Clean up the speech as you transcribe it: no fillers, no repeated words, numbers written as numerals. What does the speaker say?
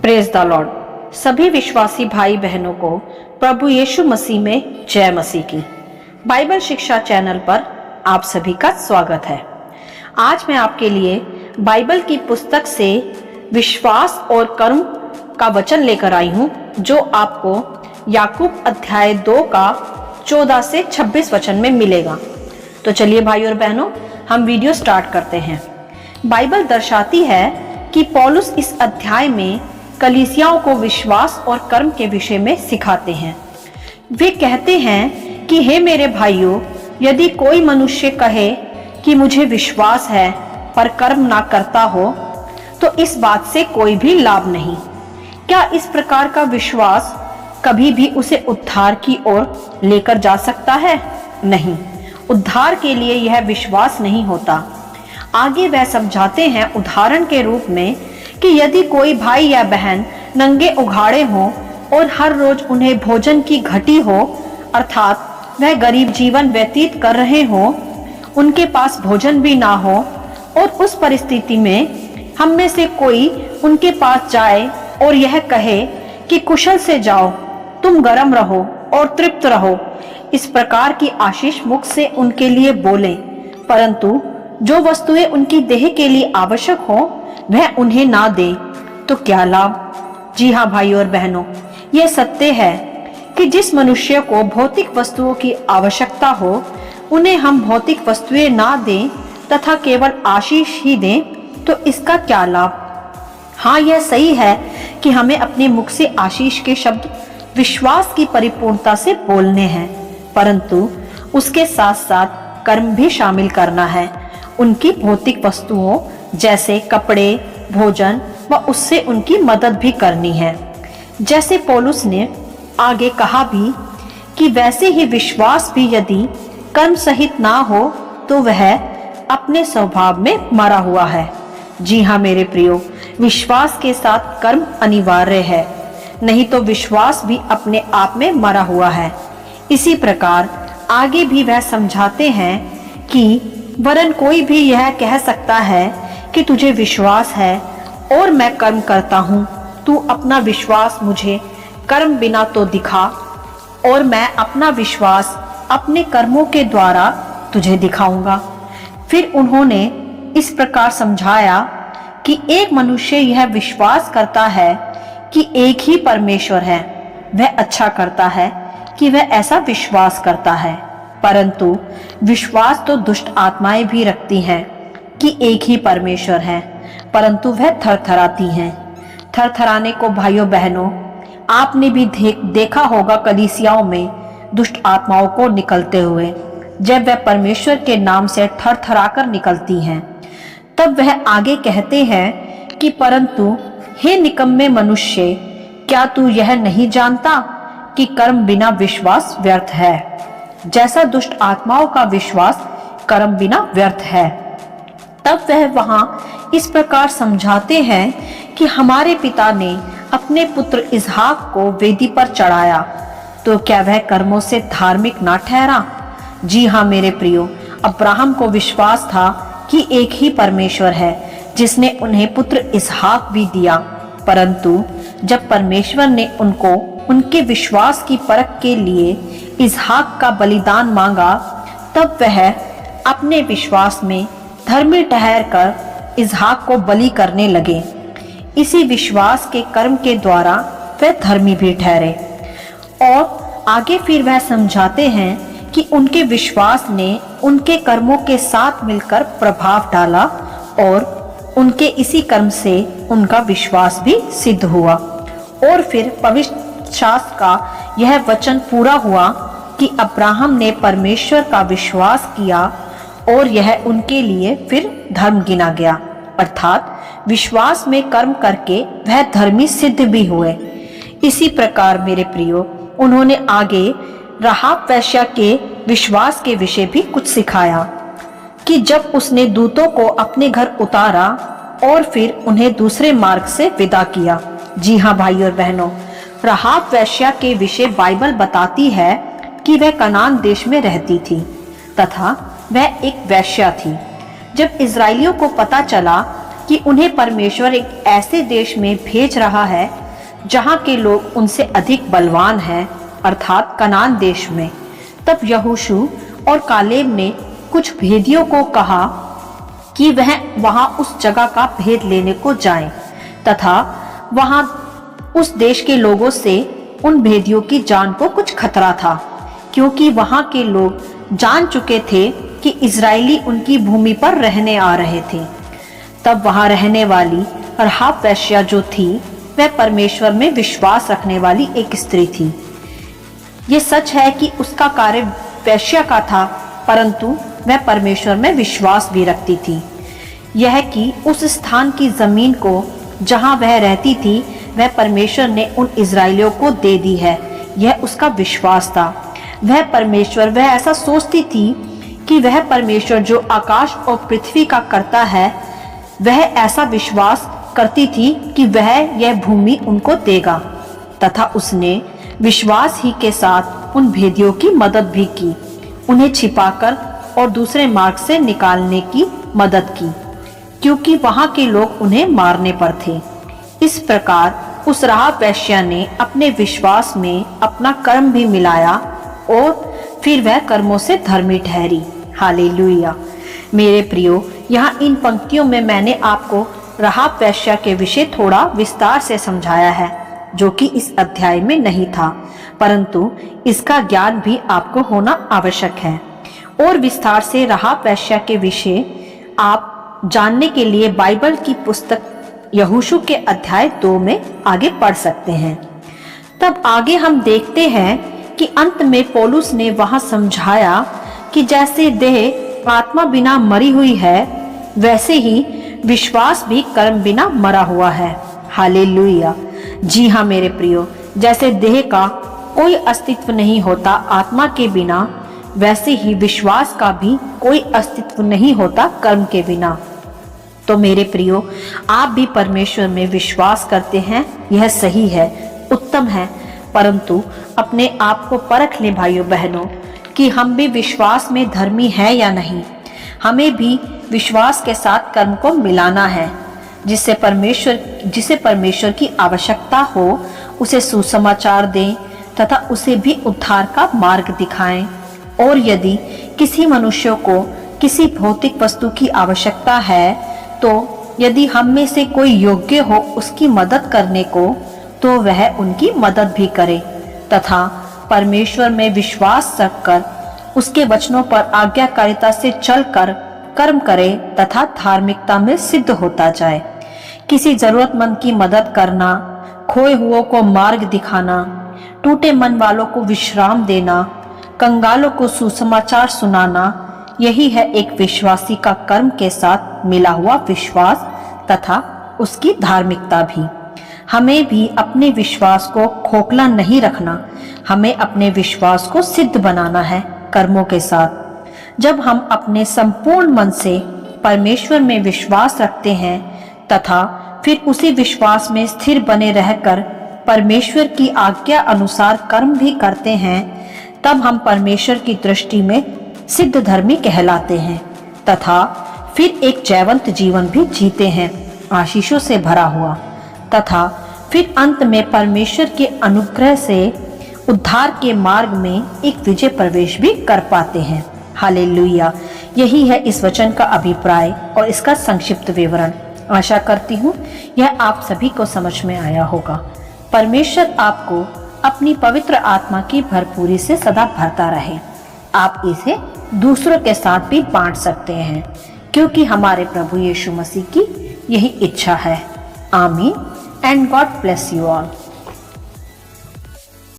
Praise the Lord. सभी विश्वासी भाई बहनों को प्रभु यीशु मसीह में जय मसीह की। बाइबल शिक्षा चैनल पर आप सभी का स्वागत है। आज मैं आपके लिए बाइबल की पुस्तक से विश्वास और कर्म का वचन लेकर आई हूं, जो आपको याकूब अध्याय 2 का 14 से 26 वचन में मिलेगा। तो चलिए भाई और बहनों, हम वीडियो स्टार्ट करते हैं। बाइबल दर्शाती है कि पौलुस इस अध्याय में कलीसियाओं को विश्वास और कर्म के विषय में सिखाते हैं। वे कहते हैं कि हे मेरे भाइयों, यदि कोई मनुष्य कहे कि मुझे विश्वास है पर कर्म ना करता हो, तो इस बात से कोई भी लाभ नहीं। क्या इस प्रकार का विश्वास कभी भी उसे उद्धार की ओर लेकर जा सकता है? नहीं, उद्धार के लिए यह विश्वास नहीं होता। आगे वह समझाते हैं उदाहरण के रूप में कि यदि कोई भाई या बहन नंगे उघाड़े हों और हर रोज उन्हें भोजन की घटी हो, अर्थात वह गरीब जीवन व्यतीत कर रहे हों, उनके पास भोजन भी ना हो, और उस परिस्थिति में हम में से कोई उनके पास जाए और यह कहे कि कुशल से जाओ, तुम गर्म रहो और तृप्त रहो, इस प्रकार की आशीष मुख से उनके लिए बोले, परंतु जो वस्तुएं उनकी देह के लिए आवश्यक हो वह उन्हें ना दे, तो क्या लाभ? जी हाँ भाई और बहनों, यह सत्य है कि जिस मनुष्य को भौतिक वस्तुओं की आवश्यकता हो, उन्हें हम भौतिक वस्तुएं ना दें तथा केवल आशीष ही दें, तो इसका क्या लाभ? हाँ, यह सही है कि हमें अपने मुख से आशीष के शब्द विश्वास की परिपूर्णता से बोलने हैं, परंतु उसके साथ साथ कर्म भी शामिल करना है। उनकी भौतिक वस्तुओं जैसे कपड़े, भोजन व उससे उनकी मदद भी करनी है। जैसे पौलुस ने आगे कहा भी कि वैसे ही विश्वास भी यदि कर्म सहित ना हो तो वह अपने स्वभाव में मरा हुआ है। जी हाँ मेरे प्रियो, विश्वास के साथ कर्म अनिवार्य है, नहीं तो विश्वास भी अपने आप में मरा हुआ है। इसी प्रकार आगे भी वह समझाते हैं कि वरन कोई भी यह कह सकता है कि तुझे विश्वास है और मैं कर्म करता हूँ, तू अपना विश्वास मुझे कर्म बिना तो दिखा, और मैं अपना विश्वास अपने कर्मों के द्वारा तुझे दिखाऊंगा। फिर उन्होंने इस प्रकार समझाया कि एक मनुष्य यह विश्वास करता है कि एक ही परमेश्वर है, वह अच्छा करता है कि वह ऐसा विश्वास करता है, परंतु विश्वास तो दुष्ट आत्माएं भी रखती हैं कि एक ही परमेश्वर है, परंतु वह थरथराती हैं। थरथराने को भाइयों बहनों, आपने भी देखा होगा कलीसियाओं में दुष्ट आत्माओं को निकलते हुए। जब वह परमेश्वर के नाम से थरथराकर निकलती हैं, तब वह आगे कहते हैं कि परंतु हे निकम्मे मनुष्य, क्या तू यह नहीं जानता कि कर्म बिना विश्वास व्यर्थ है? जैसा दुष्ट आत्माओं का विश्वास कर्म बिना व्यर्थ है। तब वह वहां इस प्रकार समझाते हैं कि हमारे पिता ने अपने पुत्र इसहाक को वेदी पर चढ़ाया, तो क्या वह कर्मों से धार्मिक ना ठहरा? जी हाँ मेरे प्रियो, अब्राहम को विश्वास था कि एक ही परमेश्वर है जिसने उन्हें पुत्र इसहाक भी दिया, परंतु जब परमेश्वर ने उनको उनके विश्वास की परख के लिए इसहाक का बलिदान मांगा, तब वह अपने विश्वास में धर्मी ठहरकर इसहाक को बलि करने लगे। इसी विश्वास के कर्म के द्वारा वह धर्मी भी ठहरे। और आगे फिर वह समझाते हैं कि उनके विश्वास ने उनके कर्मों के साथ मिलकर प्रभाव डाला, और उनके इसी कर्म से उनका विश्वास भी सिद्ध हुआ। और फिर पवित्र शास्त्र का यह वचन पूरा हुआ कि अब्राहम ने परमेश्वर का विश्वास किया और यह उनके लिए फिर धर्म गिना गया, अर्थात विश्वास में कर्म करके वह धर्मी सिद्ध भी हुए। इसी प्रकार मेरे प्रियो, उन्होंने आगे राहाब वेश्या के विश्वास के विषय भी कुछ सिखाया कि जब उसने दूतों को अपने घर उतारा और फिर उन्हें दूसरे मार्ग से विदा किया। जी हाँ भाई और बहनों, राहाब वेश्या के विषय बाइबल बताती है कि वह कनान देश में रहती थी तथा वह एक वेश्या थी। जब इजराइलियों को पता चला कि उन्हें परमेश्वर एक ऐसे देश में भेज रहा है जहां के लोग उनसे अधिक बलवान हैं, अर्थात कनान देश में। तब यहोशू और कालेब ने कुछ भेदियों को कहा कि वह वहां उस जगह का भेद लेने को जाएं, तथा वहां उस देश के लोगों से उन भेदियों की जान को कुछ खतरा था, क्योंकि वहां के लोग जान चुके थे कि इजरायली उनकी भूमि पर रहने आ रहे थे। तब वहां रहने वाली राहाब वेश्या जो थी, वह परमेश्वर में विश्वास रखने वाली एक स्त्री थी। ये सच है कि उसका कार्य वेश्या का था, परंतु वह परमेश्वर में विश्वास भी रखती थी। यह कि उस स्थान की जमीन को जहां वह रहती थी, वह परमेश्वर ने उन इजरायलियों को दे दी है, यह उसका विश्वास था। वह ऐसा सोचती थी कि वह परमेश्वर जो आकाश और पृथ्वी का करता है, वह ऐसा विश्वास करती थी कि वह यह भूमि उनको देगा, तथा उसने विश्वास ही के साथ उन भेदियों की मदद भी की, उन्हें छिपाकर और दूसरे मार्ग से निकालने की मदद की, क्योंकि वहां के लोग उन्हें मारने पर थे। इस प्रकार उस राहाब वेश्या ने अपने विश्वास में अपना कर्म भी मिलाया और फिर वह कर्मों से धर्मी ठहरी। हालेलुया। मेरे प्रियो, यहाँ इन पंक्तियों में मैंने आपको राहाब वेश्या के विषय थोड़ा विस्तार से समझाया है, जो कि इस अध्याय में नहीं था, परंतु इसका ज्ञान भी आपको होना आवश्यक है। और विस्तार से राहाब वेश्या के विषय आप जानने के लिए बाइबल की पुस्तक यहोशू के अध्याय 2 में आगे पढ़ सकते हैं। तब आगे हम देखते हैं कि अंत में पौलुस ने वहां समझाया कि जैसे देह आत्मा बिना मरी हुई है, वैसे ही विश्वास भी कर्म बिना मरा हुआ है। हालेलुया। जी हाँ मेरे प्रियो, जैसे देह का कोई अस्तित्व नहीं होता आत्मा के बिना, वैसे ही विश्वास का भी कोई अस्तित्व नहीं होता कर्म के बिना। तो मेरे प्रियो, आप भी परमेश्वर में विश्वास करते हैं, यह सही है, उत्तम है, परंतु अपने आप को परख लें भाइयों बहनों कि हम भी विश्वास में धर्मी हैं या नहीं। हमें भी विश्वास के साथ कर्म को मिलाना है। जिसे परमेश्वर की आवश्यकता हो, उसे सुसमाचार दें तथा उसे भी उद्धार का मार्ग दिखाएं। और यदि किसी मनुष्य को किसी भौतिक वस्तु की आवश्यकता है, तो यदि हम में से कोई योग्य हो उसकी मदद करने को, तो वह उनकी मदद भी करे तथा परमेश्वर में विश्वास रखकर उसके वचनों पर आज्ञाकारिता से चलकर कर्म करे तथा धार्मिकता में सिद्ध होता जाए। किसी जरूरतमंद की मदद करना, खोए हुओं को मार्ग दिखाना, टूटे मन वालों को विश्राम देना, कंगालों को सुसमाचार सुनाना, यही है एक विश्वासी का कर्म के साथ मिला हुआ विश्वास तथा उसकी धार्मिकता भी। हमें भी अपने विश्वास को खोखला नहीं रखना, हमें अपने विश्वास को सिद्ध बनाना है कर्मों के साथ। जब हम अपने संपूर्ण मन से परमेश्वर में विश्वास रखते हैं तथा फिर उसी विश्वास में स्थिर बने रहकर परमेश्वर की आज्ञा अनुसार कर्म भी करते हैं, तब हम परमेश्वर की दृष्टि में सिद्ध धर्मी कहलाते हैं तथा फिर एक जयवंत जीवन भी जीते हैं, आशीषों से भरा हुआ, तथा फिर अंत में परमेश्वर के अनुग्रह से उद्धार के मार्ग में एक विजय प्रवेश भी कर पाते हैं। हालेलुया। यही है इस वचन का अभिप्राय और इसका संक्षिप्त विवरण। आशा करती हूँ यह आप सभी को समझ में आया होगा। परमेश्वर आपको अपनी पवित्र आत्मा की भरपूरी से सदा भरता रहे। आप इसे दूसरों के साथ भी बांट सकते हैं, क्योंकि हमारे प्रभु यीशु मसीह की यही इच्छा है। आमीन and God bless you all.